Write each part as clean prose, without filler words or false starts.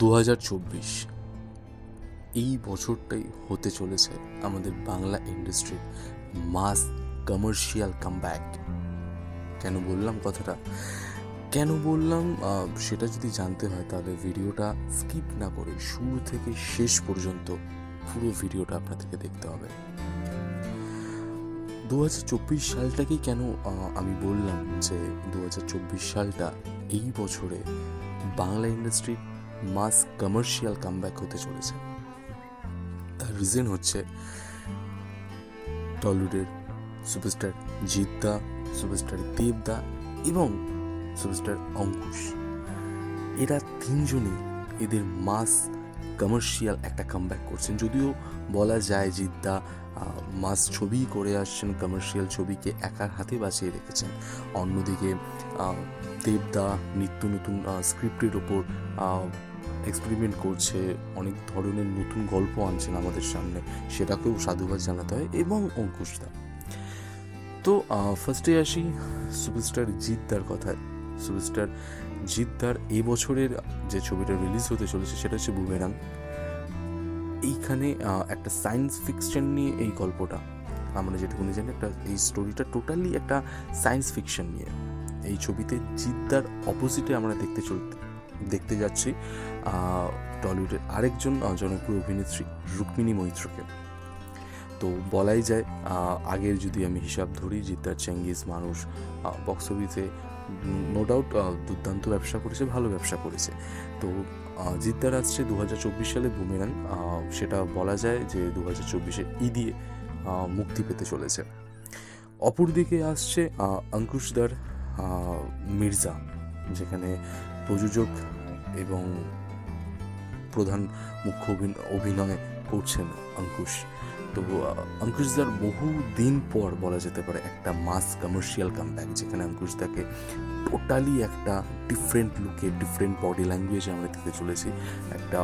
2024 এই বছরটাই হতে চলেছে আমাদের বাংলা ইন্ডাস্ট্রির মাস কমার্শিয়াল কামব্যাক। কেন বললাম কথাটা, কেন বললাম সেটা যদি জানতে হয় তাহলে ভিডিওটা স্কিপ না করে শুরু থেকে শেষ পর্যন্ত পুরো ভিডিওটা আপনাদেরকে দেখতে হবে। 2024 সালটাকেই কেন আমি বললাম যে 2024 সালটা এই বছরে বাংলা ইন্ডাস্ট্রির মাস কমার্শিয়াল কামব্যাক হতে চলেছে। তার রিজন হচ্ছে টলিউডের সুপারস্টার জিৎদা, সুপারস্টার দেবদা এবং সুপারস্টার অঙ্কুশ, এরা তিনজনই এদের মাস কমার্শিয়াল একটা কামব্যাক করছেন। যদিও বলা যায় জিৎদা মাস ছবি করে আসছেন, কমার্শিয়াল ছবিকে একার হাতে বাঁচিয়ে রেখেছেন। অন্যদিকে দেবদা নিত্য নতুন স্ক্রিপ্টের ওপর এক্সপেরিমেন্ট করছে, অনেক ধরনের নতুন গল্প আনছেন আমাদের সামনে, সেটাকেও সাধুবাদ জানাতে হয়। এবং অঙ্কুশদা তো ফার্স্টে আসি সুপারস্টার জিৎদার কথায়। সুপারস্টার জিৎদার এবছরের যে ছবিটা রিলিজ হতে চলেছে সেটা হচ্ছে বুমেরাং। এইখানে একটা সায়েন্স ফিকশন নিয়ে এই গল্পটা, আমরা যেটুকুনি জানি একটা এই স্টোরিটা টোটালি একটা সায়েন্স ফিকশন নিয়ে। এই ছবিতে জিৎদার অপোজিটে আমরা দেখতে যাচ্ছি টলিউডের আরেকজন জনপ্রিয় অভিনেত্রী রুক্মিণী মৈত্রকে। তো বলাই যায় আগের যদি আমি হিসাব ধরি, জিৎদার চেঙ্গিজ মানুষ বক্স অফিসে নো ডাউট দুর্দান্ত ব্যবসা করেছে, ভালো ব্যবসা করেছে। তো জিৎদার আসছে 2024 সালে বুমেরাং, সেটা বলা যায় যে 2024 ঈদে মুক্তি পেতে চলেছে। অপরদিকে আসছে অঙ্কুশদার মির্জা, যেখানে প্রযোজক এবং প্রধান মুখ্য অভিনয় করছেন অঙ্কুশ। তো অঙ্কুশদার বহু দিন পর বলা যেতে পারে একটা মাস কমার্শিয়াল কামব্যাক, যেখানে অঙ্কুশদাকে টোটালি একটা ডিফারেন্ট লুকে, ডিফারেন্ট বডি ল্যাঙ্গুয়েজে আমরা দেখতে চলেছি। একটা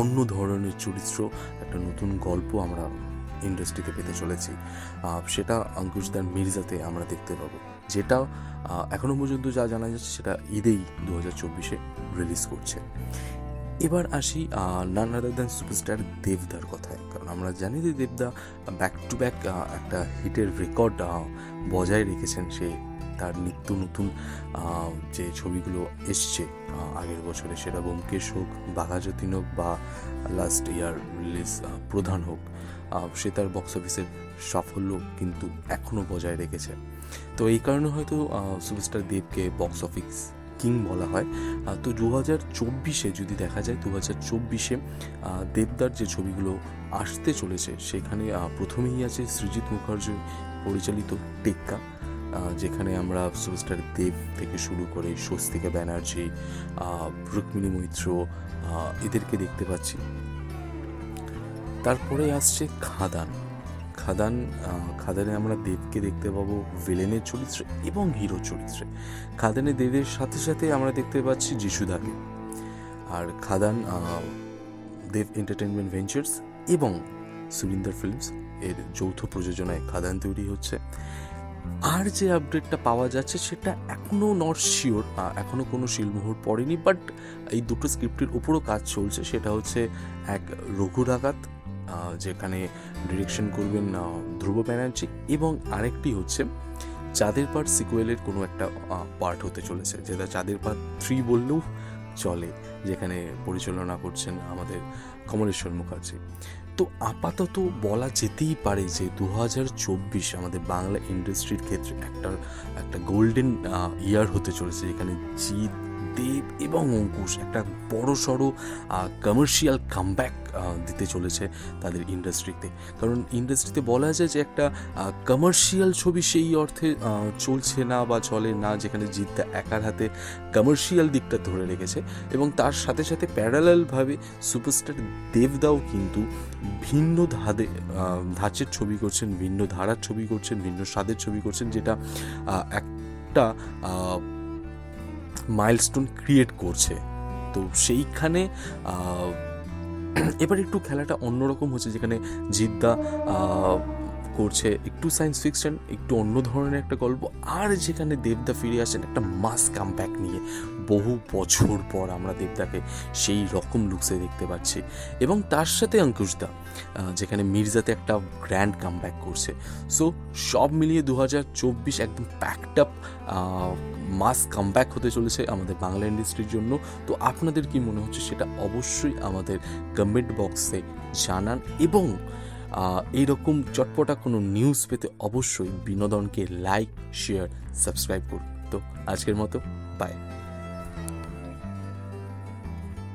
অন্য ধরনের চরিত্র, একটা নতুন গল্প আমরা ইন্ডাস্ট্রিতে পেতে চলেছি। সেটা অঙ্কুশদার মির্জাতে আমরা দেখতে পাবো, যেটা এখনো পর্যন্ত যা জানা যাচ্ছে সেটা ঈদেই 2024 রিলিজ করছে। এবার আসি নান আদার দ্যান সুপারস্টার দেবদার কথায়। কারণ আমরা জানি যে দেবদা ব্যাক টু ব্যাক একটা হিটের রেকর্ড বজায় রেখেছেন। সে তার নিত্য নতুন যে ছবিগুলো এসছে আগের বছরে, সেটা ব্যোমকেশ হোক, বাঘাযতীন হোক বা লাস্ট ইয়ার রিলিজ প্রধান হোক, সে তার বক্স অফিসের সাফল্য কিন্তু এখনও বজায় রেখেছে। তো এই কারণে হয়তো সুপারস্টার দেবকে বক্স অফিস কিং বলা হয়। তো 2024 যদি দেখা যায়, 2024 দেবদার যে ছবিগুলো আসতে চলেছে সেখানে প্রথমেই আছে সৃজিত মুখার্জি পরিচালিত টেক্কা, যেখানে আমরা সুপারস্টার দেব থেকে শুরু করে স্বস্তিকা ব্যানার্জি, রুক্মিণী মৈত্র এদেরকে দেখতে পাচ্ছি। তারপরে আসছে খাদানে আমরা দেবকে দেখতে পাবো ভিলেনের চরিত্রে এবং হিরো চরিত্রে। খাদানে দেবের সাথে সাথে আমরা দেখতে পাচ্ছি যিশুদাকে। আর খাদান দেব এন্টারটেনমেন্ট ভেঞ্চার্স এবং সুরিন্দর ফিল্মস এর যৌথ প্রযোজনায় খাদান তৈরি হচ্ছে। আর যে আপডেটটা পাওয়া যাচ্ছে সেটা এখনও নট শিওর, এখনও কোনো শিলমোহর পড়েনি, বাট এই দুটো স্ক্রিপ্টের উপরও কাজ চলছে। সেটা হচ্ছে এক রঘু ডাকাত, যেখানে ডিরেকশন করবেন ধ্রুব ব্যানার্জি, এবং আরেকটি হচ্ছে চাঁদের পাহাড় সিকুয়েলের কোনো একটা পার্ট হতে চলেছে, যেটা চাঁদের পাহাড় 3 বললেও চলে, যেখানে পরিচালনা করছেন আমাদের কমলেশ্বর মুখার্জি। তো আপাতত বলা যেতেই পারে যে 2024 আমাদের বাংলা ইন্ডাস্ট্রির ক্ষেত্রে একটা গোল্ডেন ইয়ার হতে চলেছে, যেখানে জিৎ, দেব এবং অঙ্কুশ একটা বড় সড়ো কমার্শিয়াল কামব্যাক দিতে চলেছে তাদের ইন্ডাস্ট্রিতে। কারণ ইন্ডাস্ট্রিতে বলা যায় যে একটা কমার্শিয়াল ছবি সেই অর্থে চলছে না বা চলে না, যেখানে জিৎদা একার হাতে কমার্শিয়াল দিকটা ধরে রেখেছে, এবং তার সাথে সাথে প্যারালালভাবে সুপারস্টার দেবদাও কিন্তু ভিন্ন ধাঁচের ছবি করছেন, ভিন্ন ধারার ছবি করছেন, ভিন্ন স্বাদের ছবি করছেন, যেটা একটা মাইলস্টোন ক্রিয়েট করছে। তো সেইখানে এবার একটু খেলাটা অন্যরকম হচ্ছে, যেখানে জিৎদা করছে একটু সায়েন্স ফিকশন, একটু অন্য ধরনের একটা গল্প, আর যেখানে দেবদা ফিরে আসেন একটা মাস কামব্যাক নিয়ে। বহু বছর পর আমরা দেবদাকে সেই রকম লুকসে দেখতে পাচ্ছি, এবং তার সাথে অঙ্কুশদা যেখানে মির্জাতে একটা গ্র্যান্ড কামব্যাক করছে। সো সব মিলিয়ে 2024 একদম প্যাকড আপ মাস কামব্যাক হতে চলেছে আমাদের বাংলা ইন্ডাস্ট্রির জন্য। তো আপনাদের কি মনে হচ্ছে সেটা অবশ্যই আমাদের কমেন্ট বক্সে জানান, এবং এইরকম চটপটা কোনো নিউজ পেতে অবশ্যই বিনোদনকে লাইক, শেয়ার, সাবস্ক্রাইব করুন। তো আজকের মতো বাই।